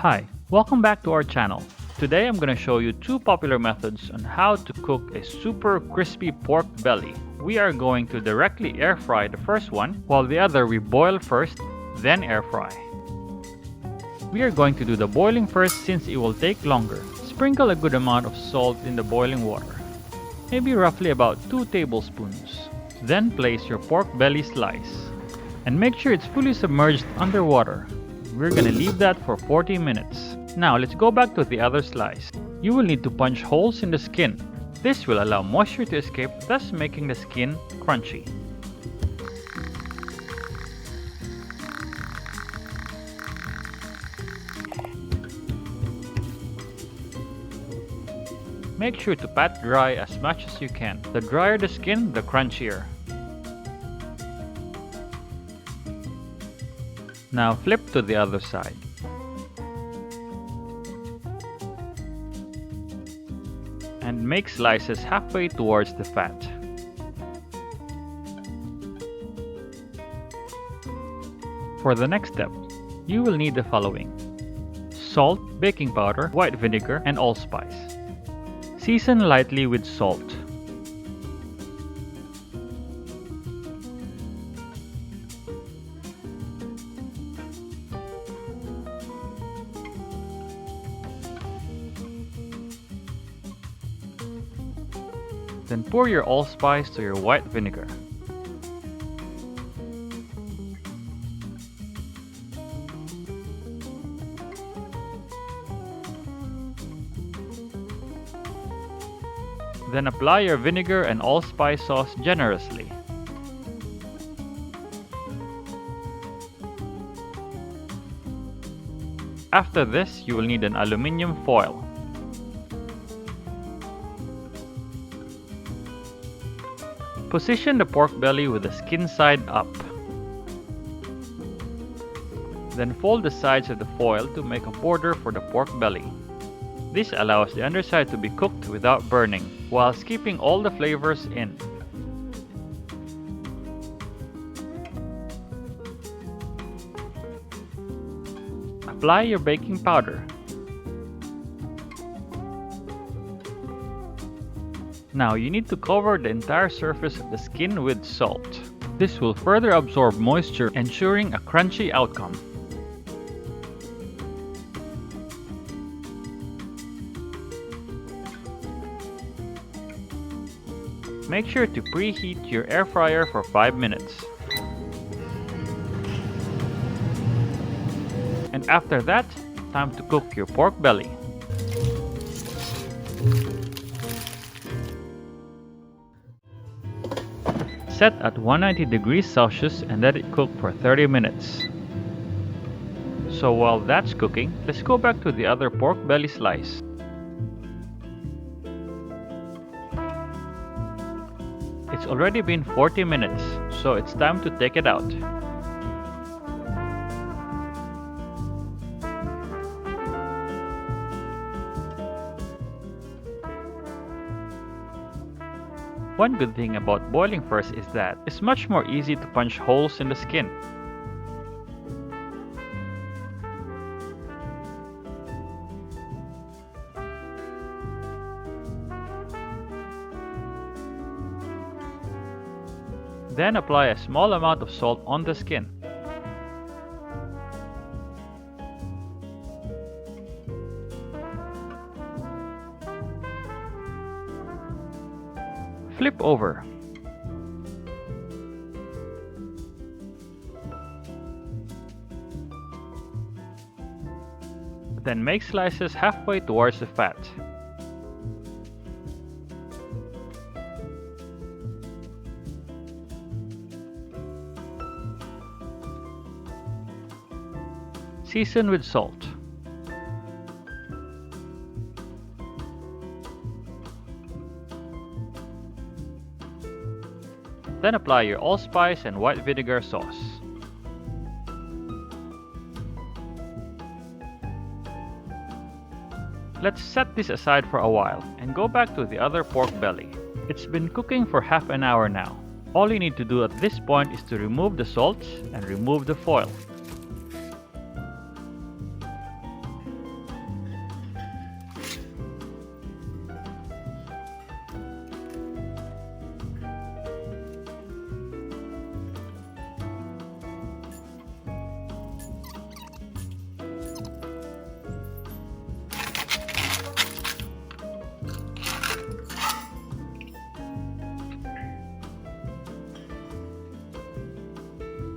Hi, welcome back to our channel. Today I'm going to show you two popular methods on how to cook a super crispy pork belly. We are going to directly air fry the first one, while the other we boil first, then air fry. We are going to do the boiling first since it will take longer. Sprinkle a good amount of salt in the boiling water, maybe roughly about 2 tablespoons. Then place your pork belly slice and make sure it's fully submerged underwater. We're gonna leave that for 40 minutes. Now let's go back to the other slice. You will need to punch holes in the skin. This will allow moisture to escape, thus making the skin crunchy. Make sure to pat dry as much as you can. The drier the skin, the crunchier. Now flip to the other side. And make slices halfway towards the fat. For the next step, you will need the following: salt, baking powder, white vinegar, and allspice. Season lightly with salt. Then pour your allspice to your white vinegar. Then apply your vinegar and allspice sauce generously. After this, you will need an aluminum foil. Position the pork belly with the skin side up. Then fold the sides of the foil to make a border for the pork belly. This allows the underside to be cooked without burning, whilst keeping all the flavors in. Apply your baking powder. Now you need to cover the entire surface of the skin with salt. This will further absorb moisture, ensuring a crunchy outcome. Make sure to preheat your air fryer for 5 minutes. And after that, time to cook your pork belly. Set at 190 degrees Celsius and let it cook for 30 minutes. So while that's cooking, let's go back to the other pork belly slice. It's already been 40 minutes, so it's time to take it out. One good thing about boiling first is that it's much more easy to punch holes in the skin. Then apply a small amount of salt on the skin. Flip over. Then make slices halfway towards the fat. Season with salt. Then apply your allspice and white vinegar sauce. Let's set this aside for a while and go back to the other pork belly. It's been cooking for half an hour now. All you need to do at this point is to remove the salt and remove the foil.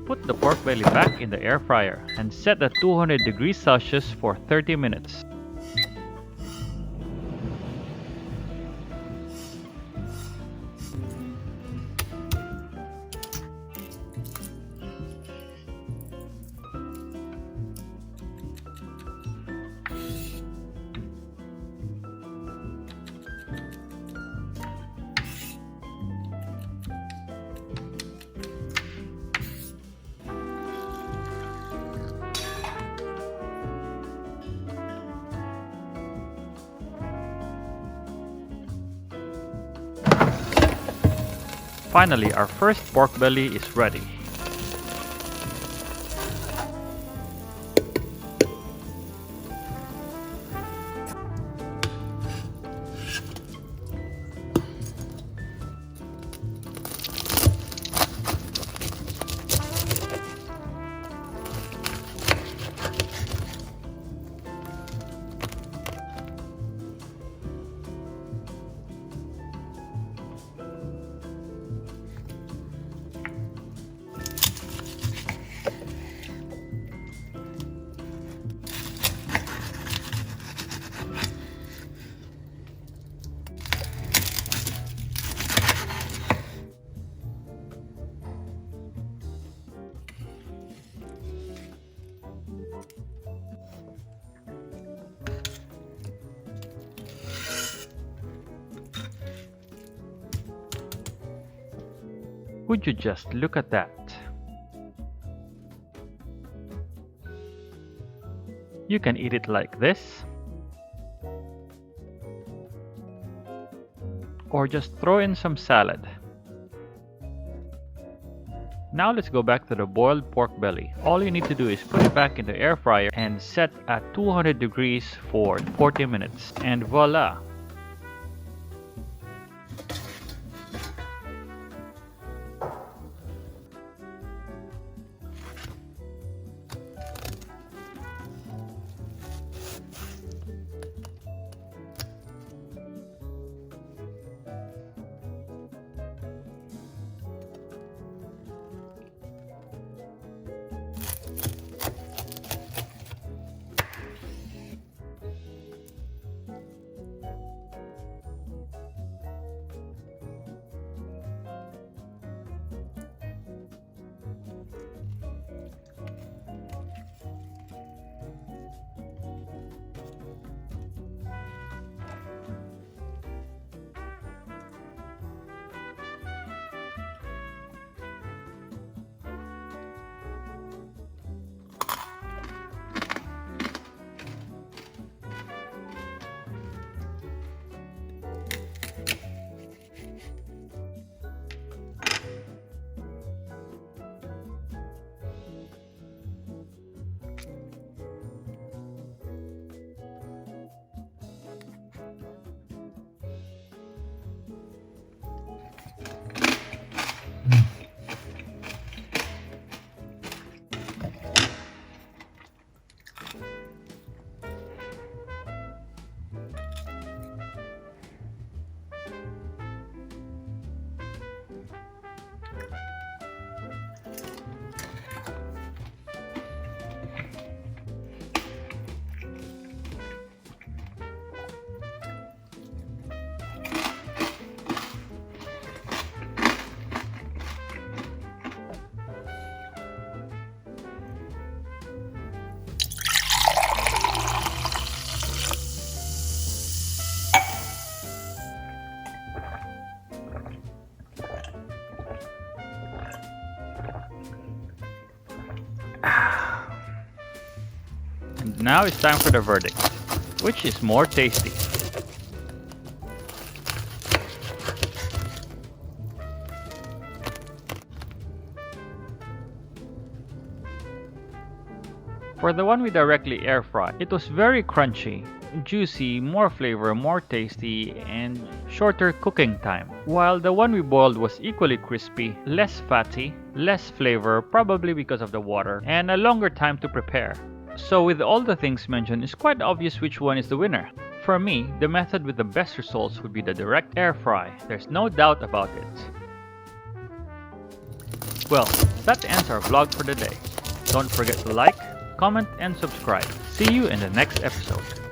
Put the pork belly back in the air fryer and set at 200 degrees Celsius for 30 minutes. Finally, our first pork belly is ready. Would you just look at that? You can eat it like this, or just throw in some salad. Now let's go back to the boiled pork belly. All you need to do is put it back in the air fryer and set at 200 degrees for 40 minutes. And voila! And now it's time for the verdict. Which is more tasty? For the one we directly air fried, it was very crunchy, juicy, more flavor, more tasty, and shorter cooking time. While the one we boiled was equally crispy, less fatty, less flavor, probably because of the water, and a longer time to prepare. So with all the things mentioned, it's quite obvious which one is the winner. For me, the method with the best results would be the direct air fry. There's no doubt about it. Well, that ends our vlog for the day. Don't forget to like, comment, and subscribe. See you in the next episode.